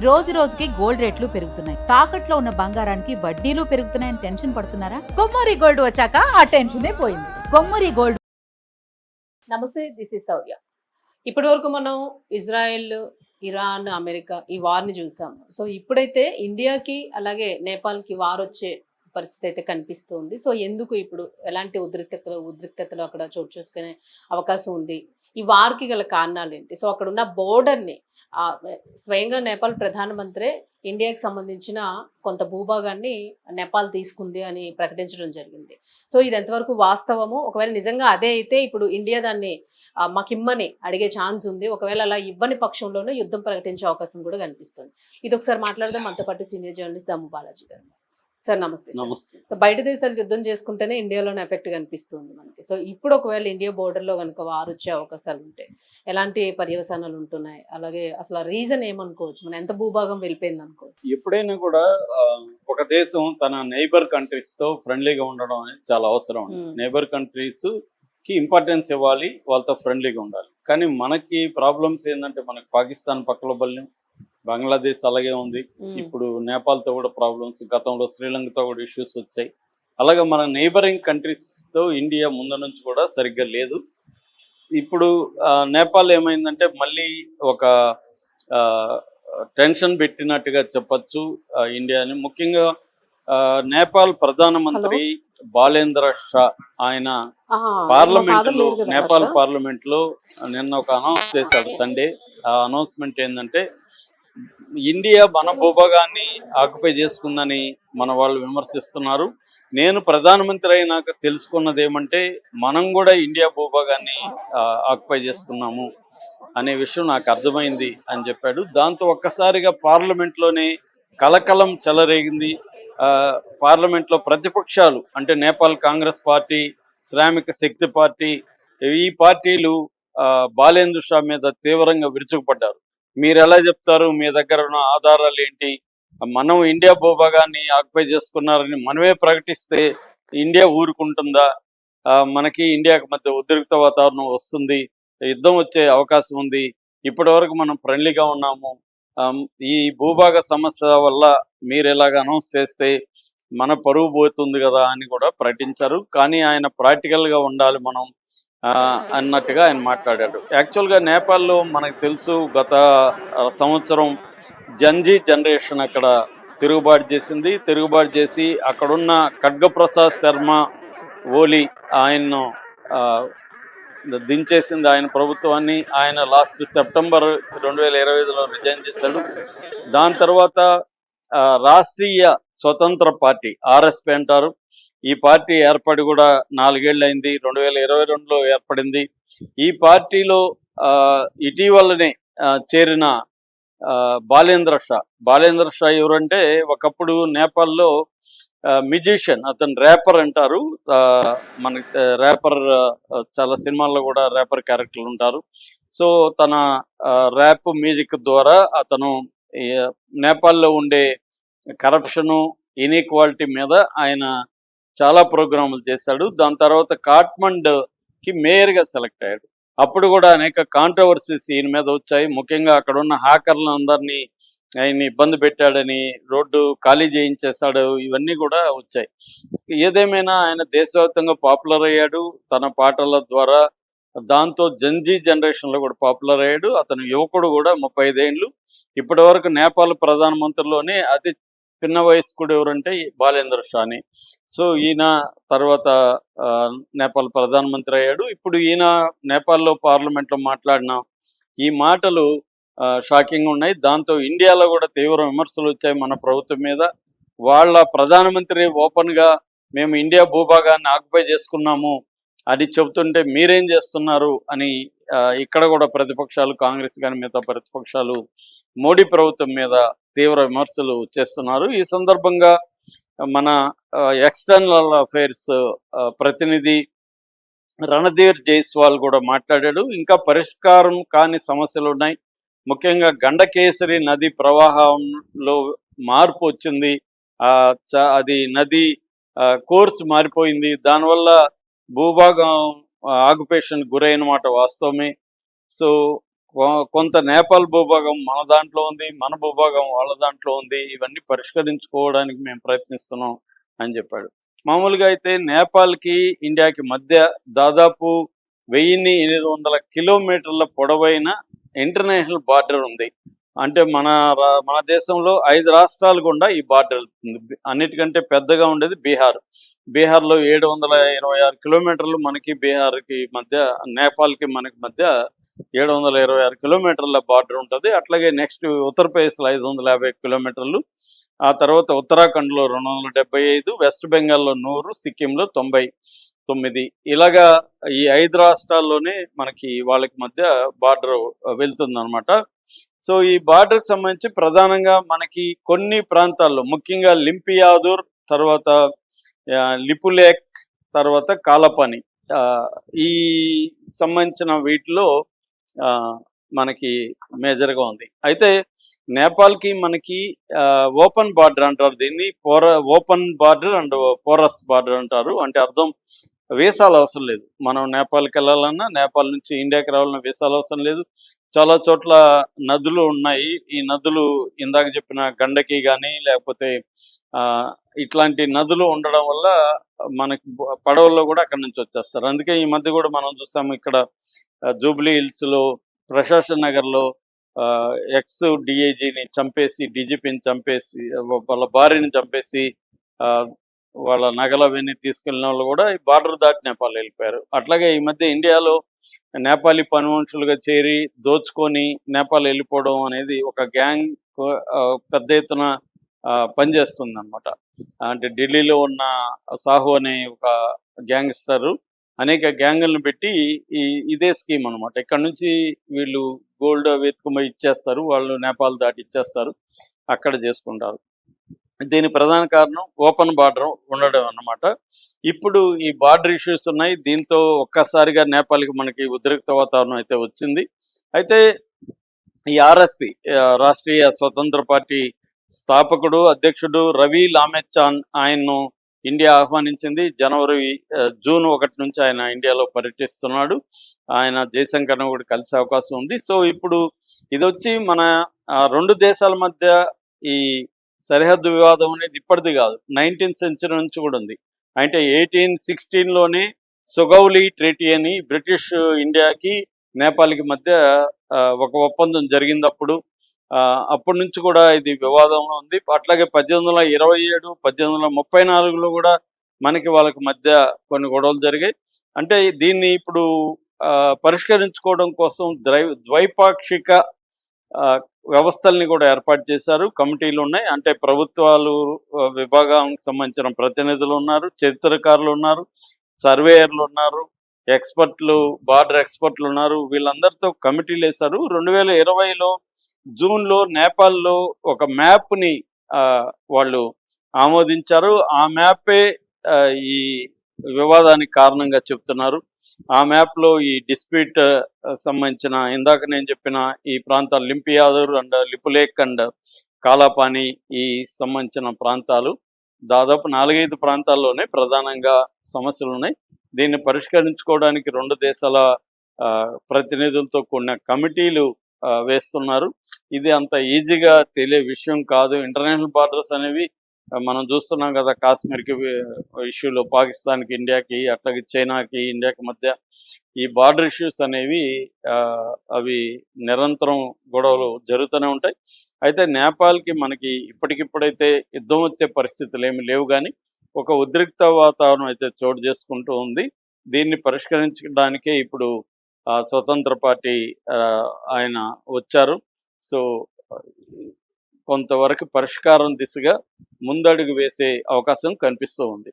రోజు రోజుకి గోల్డ్ రేట్లు పెరుగుతున్నాయి. తాకట్లో ఉన్న బంగారానికి వడ్డీలు పెరుగుతున్నాయని టెన్షన్ పడుతున్నారా? కొమ్మూరి గోల్డ్ వచ్చాక ఆ టెన్షనే పోయింది. కొమ్మూరి గోల్డ్. నమస్తే, దిస్ ఇస్ శౌర్య. ఇప్పటి వరకు మనం ఇజ్రాయెల్, ఇరాన్, అమెరికా ఈ వార్ని చూసాము. సో ఇప్పుడైతే ఇండియాకి అలాగే నేపాల్కి వార్ వచ్చే పరిస్థితి అయితే కనిపిస్తుంది. సో ఎందుకు ఇప్పుడు ఎలాంటి ఉద్రిక్తతలు అక్కడ చోటు చేసుకునే అవకాశం ఉంది? ఈ వార్కి గల కారణాలు ఏంటి? సో అక్కడ ఉన్న బోర్డర్ని స్వయంగా నేపాల్ ప్రధానమంత్రి ఇండియాకి సంబంధించిన కొంత భూభాగాన్ని నేపాల్ తీసుకుంది అని ప్రకటించడం జరిగింది. సో ఇది ఎంతవరకు వాస్తవము? ఒకవేళ నిజంగా అదే అయితే ఇప్పుడు ఇండియా దాన్ని మాకిమ్మని అడిగే ఛాన్స్ ఉంది. ఒకవేళ అలా ఇవ్వని పక్షంలోనే యుద్ధం ప్రకటించే అవకాశం కూడా కనిపిస్తుంది. ఇది ఒకసారి మాట్లాడదాం. మనతో పాటు సీనియర్ జర్నలిస్ట్ దమ్ము బాలాజీ గారు. సార్ నమస్తే. నమస్తే. సో బయట దేశాలు యుద్ధం చేసుకుంటేనే ఇండియాలోనే ఎఫెక్ట్ కనిపిస్తుంది మనకి. సో ఇప్పుడు ఒకవేళ ఇండియా బోర్డర్లో కనుక వారు వచ్చే అవకాశాలు ఉంటాయి, ఎలాంటి పర్యవసానాలు ఉంటున్నాయి? అలాగే అసలు రీజన్ ఏమనుకోవచ్చు? మనం ఎంత భూభాగం వెళ్ళిపోయింది అనుకోవచ్చు? ఎప్పుడైనా కూడా ఒక దేశం తన నైబర్ కంట్రీస్ తో ఫ్రెండ్లీగా ఉండడం అనేది చాలా అవసరం. నైబర్ కంట్రీస్ కి ఇంపార్టెన్స్ ఇవ్వాలి, వాళ్ళతో ఫ్రెండ్లీగా ఉండాలి. కానీ మనకి ప్రాబ్లమ్స్ ఏంటంటే, మనకి పాకిస్తాన్ పక్కలో బల్యం, బంగ్లాదేశ్ అలాగే ఉంది, ఇప్పుడు నేపాల్తో కూడా ప్రాబ్లమ్స్, గతంలో శ్రీలంకతో కూడా ఇష్యూస్ వచ్చాయి. అలాగే మన నైబరింగ్ కంట్రీస్తో ఇండియా ముందు నుంచి కూడా సరిగ్గా లేదు. ఇప్పుడు నేపాల్ ఏమైందంటే మళ్ళీ ఒక టెన్షన్ పెట్టినట్టుగా చెప్పచ్చు ఇండియాని. ముఖ్యంగా నేపాల్ ప్రధానమంత్రి బాలేంద్ర షా ఆయన పార్లమెంట్లో, నేపాల్ పార్లమెంట్ లో నిన్న ఒక అనౌన్స్ చేశాడు సండే. ఆ అనౌన్స్మెంట్ ఏంటంటే, ఇండియా మన భూభాగాన్ని ఆక్యుపై చేసుకుందని మన వాళ్ళు విమర్శిస్తున్నారు. నేను ప్రధానమంత్రి అయినాక తెలుసుకున్నది ఏమంటే, మనం కూడా ఇండియా భూభాగాన్ని ఆక్యుపై చేసుకున్నాము అనే విషయం నాకు అర్థమైంది అని చెప్పాడు. దాంతో ఒక్కసారిగా పార్లమెంట్లోనే కలకలం చెలరేగింది. పార్లమెంట్లో ప్రతిపక్షాలు అంటే నేపాల్ కాంగ్రెస్ పార్టీ, శ్రామిక శక్తి పార్టీ, ఈ పార్టీలు బాలేంద్ర షా మీద తీవ్రంగా విరుచుకుపడ్డారు. మీరు ఎలా చెప్తారు? మీ దగ్గర ఉన్న ఆధారాలు ఏంటి? మనం ఇండియా భూభాగాన్ని ఆక్యుపై చేసుకున్నారని మనమే ప్రకటిస్తే ఇండియా ఊరుకుంటుందా? మనకి ఇండియాకి మధ్య ఉద్రిక్త వాతావరణం వస్తుంది, యుద్ధం వచ్చే అవకాశం ఉంది. ఇప్పటి వరకు మనం ఫ్రెండ్లీగా ఉన్నాము. ఈ భూభాగ సమస్య వల్ల మీరు ఎలాగ అనౌన్స్ చేస్తే మన పరువు పోతుంది కదా అని కూడా ప్రకటించారు. కానీ ఆయన ప్రాక్టికల్గా ఉండాలి మనం అన్నట్టుగా ఆయన మాట్లాడాడు. యాక్చువల్గా నేపాల్లో మనకు తెలుసు, గత సంవత్సరం జంజీ జనరేషన్ అక్కడ తిరుగుబాటు చేసింది. తిరుగుబాటు చేసి అక్కడున్న ఖడ్గప్రసాద్ శర్మ ఓలీ ఆయన్ను దించేసింది, ఆయన ప్రభుత్వాన్ని. ఆయన లాస్ట్ సెప్టెంబర్ 2025లో రిజైన్ చేశాడు. దాని తర్వాత రాష్ట్రీయ స్వతంత్ర పార్టీ, ఆర్ఎస్పీ అంటారు, ఈ పార్టీ ఏర్పడి కూడా 4 ఏళ్ళు అయింది. 2022లో ఏర్పడింది. ఈ పార్టీలో ఇటీవలనే చేరిన బాలేంద్ర షా ఎవరంటే, ఒకప్పుడు నేపాల్లో మ్యూజిషియన్, అతను ర్యాపర్ అంటారు. మనకి ర్యాపర్, చాలా సినిమాల్లో కూడా ర్యాపర్ క్యారెక్టర్లు ఉంటారు. సో తన ర్యాప్ మ్యూజిక్ ద్వారా అతను నేపాల్లో ఉండే కరప్షను, ఇన్ఈక్వాలిటీ మీద ఆయన చాలా ప్రోగ్రాములు చేశాడు. దాని తర్వాత కాఠ్మండుకి మేయర్గా సెలెక్ట్ అయ్యాడు. అప్పుడు కూడా అనేక కాంట్రవర్సీస్ ఈయన మీద వచ్చాయి. ముఖ్యంగా అక్కడ ఉన్న హ్యాకర్లను అందరినీ ఆయన ఇబ్బంది పెట్టాడని, రోడ్డు ఖాళీ చేయించేశాడు, ఇవన్నీ కూడా వచ్చాయి. ఏదేమైనా ఆయన దేశవ్యాప్తంగా పాపులర్ అయ్యాడు తన పాటల ద్వారా. దాంతో జంజీ జనరేషన్లో కూడా పాపులర్ అయ్యాడు. అతను యువకుడు కూడా, 35 ఏళ్ళు. ఇప్పటి వరకు నేపాల్ ప్రధానమంత్రిలోనే అతి చిన్న వయస్కుడు ఎవరంటే బాలేంద్ర షాని. సో ఈయన తర్వాత నేపాల్ ప్రధానమంత్రి అయ్యాడు. ఇప్పుడు ఈయన నేపాల్లో పార్లమెంట్లో మాట్లాడిన ఈ మాటలు షాకింగ్ ఉన్నాయి. దాంతో ఇండియాలో కూడా తీవ్ర విమర్శలు వచ్చాయి మన ప్రభుత్వం మీద. వాళ్ళ ప్రధానమంత్రి ఓపెన్గా మేము ఇండియా భూభాగాన్ని ఆక్యుపై చేసుకున్నాము అది చెబుతుంటే మీరేం చేస్తున్నారు అని ఇక్కడ కూడా ప్రతిపక్షాలు, కాంగ్రెస్ కానీ మిగతా ప్రతిపక్షాలు మోడీ ప్రభుత్వం మీద తీవ్ర విమర్శలు చేస్తున్నారు. ఈ సందర్భంగా మన ఎక్స్టర్నల్ అఫైర్స్ ప్రతినిధి రణధీర్ జైస్వాల్ కూడా మాట్లాడాడు. ఇంకా పరిష్కారం కాని సమస్యలు ఉన్నాయి. ముఖ్యంగా గండకేసరి నది ప్రవాహంలో మార్పు వచ్చింది. అది నది కోర్స్ మారిపోయింది. దానివల్ల భూభాగం ఆక్యుపేషన్ గురైన మాట వాస్తవమే. సో కొంత నేపాల్ భూభాగం మన దాంట్లో ఉంది, మన భూభాగం వాళ్ళ దాంట్లో ఉంది. ఇవన్నీ పరిష్కరించుకోవడానికి మేము ప్రయత్నిస్తున్నాం అని చెప్పాడు. మామూలుగా అయితే నేపాల్‌కి, ఇండియాకి మధ్య దాదాపు 1800 కిలోమీటర్ల పొడవైన ఇంటర్నేషనల్ బార్డర్ ఉంది. అంటే మన దేశంలో 5 రాష్ట్రాలు గుండా ఈ బార్డర్ వెళ్తుంది. అన్నిటికంటే పెద్దగా ఉండేది బీహార్. బీహార్‌లో 726 కిలోమీటర్లు మనకి బీహార్‌కి మధ్య, నేపాల్‌కి మనకి మధ్య 726 కిలోమీటర్ల బార్డర్ ఉంటది. అట్లాగే నెక్స్ట్ ఉత్తరప్రదేశ్‌లో 550 కిలోమీటర్లు. ఆ తర్వాత ఉత్తరాఖండ్‌లో 275, వెస్ట్ బెంగాల్‌లో 100, సిక్కింలో 99. ఇలాగా ఈ 5 రాష్ట్రాల్లోనే మనకి వాళ్ళకి మధ్య బార్డర్ వెళ్తుందనమాట. సో ఈ బార్డర్‌కి సంబంధించి ప్రధానంగా మనకి కొన్ని ప్రాంతాల్లో, ముఖ్యంగా లింపియాదూర్, తర్వాత లిపులేక్, తర్వాత కాలపాని, ఈ సంబంధించిన వీటిలో మనకి మేజర్‌గా ఉంది. అయితే నేపాల్‌కి మనకి ఓపెన్ బార్డర్ అంటారు దీన్ని. Open border and porous border అంటారు. అంటే అర్థం వీసాలు అవసరం లేదు. మనం నేపాల్‌కి వెళ్ళాలన్నా, నేపాల్ నుంచి ఇండియాకి రావాలన్నా వీసాలు అవసరం లేదు. చాలా చోట్ల నదులు ఉన్నాయి. ఈ నదులు ఇందాక చెప్పిన గండకి కానీ, లేకపోతే ఇట్లాంటి నదులు ఉండడం వల్ల మనకి పడవల్లో కూడా అక్కడి నుంచి వచ్చేస్తారు. అందుకే ఈ మధ్య కూడా మనం చూసాము ఇక్కడ జూబ్లీ హిల్స్‌లో, ప్రశాసన్ నగర్‌లో ఎక్స్ డీఐజీని చంపేసి, డీజీపీని చంపేసి, వాళ్ళ భార్యని చంపేసి, వాళ్ళ నగలు అవన్నీ తీసుకెళ్ళిన వాళ్ళు కూడా ఈ బార్డర్ దాటి నేపాల్ వెళ్ళిపోయారు. అట్లాగే ఈ మధ్య ఇండియాలో నేపాలీ పని మనుషులుగా చేరి దోచుకొని నేపాల్ వెళ్ళిపోవడం అనేది ఒక గ్యాంగ్ పెద్ద ఎత్తున పనిచేస్తుంది అనమాట. అంటే ఢిల్లీలో ఉన్న సాహు అనే ఒక గ్యాంగ్స్టరు అనేక గ్యాంగులను పెట్టి ఇదే స్కీమ్ అనమాట. ఇక్కడ నుంచి వీళ్ళు గోల్డ్ వెతుకుపోయి ఇచ్చేస్తారు, వాళ్ళు నేపాల్ దాటి ఇచ్చేస్తారు, అక్కడ చేసుకుంటారు. దీని ప్రధాన కారణం ఓపెన్ బార్డర్ ఉండడం అన్నమాట. ఇప్పుడు ఈ బార్డర్ ఇష్యూస్ ఉన్నాయి. దీంతో ఒక్కసారిగా నేపాల్‌కి మనకి ఉద్రిక్త వాతావరణం అయితే వచ్చింది. అయితే ఈ ఆర్ఎస్పి, రాష్ట్రీయ స్వతంత్ర పార్టీ స్థాపకుడు, అధ్యక్షుడు రవి లామెచ్చాన్, ఆయన్ను ఇండియా ఆహ్వానించింది. జూన్ 1 నుంచి ఆయన ఇండియాలో పర్యటిస్తున్నాడు. ఆయన జయశంకర్ను కూడా కలిసే అవకాశం ఉంది. సో ఇప్పుడు ఇదొచ్చి మన 2 దేశాల మధ్య ఈ సరిహద్దు వివాదం అనేది ఇప్పటిది కాదు, 19th సెంచరీ నుంచి కూడా ఉంది. అంటే 1816లోనే సుగౌలి ట్రీటీ అని బ్రిటిష్ ఇండియాకి నేపాల్కి మధ్య ఒక ఒప్పందం జరిగింది. అప్పటి నుంచి కూడా ఇది వివాదంలో ఉంది. అట్లాగే 1827, 1834లో కూడా మనకి వాళ్ళకి మధ్య కొన్ని గొడవలు జరిగాయి. అంటే దీన్ని ఇప్పుడు పరిష్కరించుకోవడం కోసం ద్వైపాక్షిక వ్యవస్థల్ని కూడా ఏర్పాటు చేశారు. కమిటీలు ఉన్నాయి. అంటే ప్రభుత్వాలు విభాగానికి సంబంధించిన ప్రతినిధులు ఉన్నారు, చరిత్రకారులు ఉన్నారు, సర్వేయర్లు ఉన్నారు, ఎక్స్పర్ట్లు, బార్డర్ ఎక్స్పర్ట్లు ఉన్నారు. వీళ్ళందరితో కమిటీలు వేశారు. 2020లో జూన్లో నేపాల్లో ఒక మ్యాప్ని వాళ్ళు ఆమోదించారు. ఆ మ్యాపే ఈ వివాదానికి కారణంగా చెప్తున్నారు. ఆ మ్యాప్లో ఈ డిస్ప్యూట్ సంబంధించిన, ఇందాక నేను చెప్పిన ఈ ప్రాంతాలు లింపియాదూర్ అండ్ లిపులేక్ అండ్ కాలాపాని, ఈ సంబంధించిన ప్రాంతాలు దాదాపు 4-5 ప్రాంతాల్లోనే ప్రధానంగా సమస్యలు ఉన్నాయి. దీన్ని పరిష్కరించుకోవడానికి 2 దేశాల ప్రతినిధులతో కూడిన కమిటీలు వేస్తున్నారు. ఇది అంత ఈజీగా తెలియ విషయం కాదు. ఇంటర్నేషనల్ బార్డర్స్ అనేవి మనం చూస్తున్నాం కదా, కాశ్మీర్కి ఇష్యూలో పాకిస్తాన్కి, ఇండియాకి, అట్లాగే చైనాకి, ఇండియాకి మధ్య ఈ బార్డర్ ఇష్యూస్ అనేవి అవి నిరంతరం గొడవలు జరుగుతూనే ఉంటాయి. అయితే నేపాల్కి మనకి ఇప్పటికిప్పుడైతే యుద్ధం వచ్చే పరిస్థితులు ఏమి లేవు, కానీ ఒక ఉద్రిక్త వాతావరణం అయితే చోటు చేసుకుంటూ ఉంది. దీన్ని పరిష్కరించడానికే ఇప్పుడు స్వతంత్ర పార్టీ ఆయన వచ్చారు. సో కొంతవరకు పరిష్కారం దిశగా ముందడుగు వేసే అవకాశం కనిపిస్తూ ఉంది.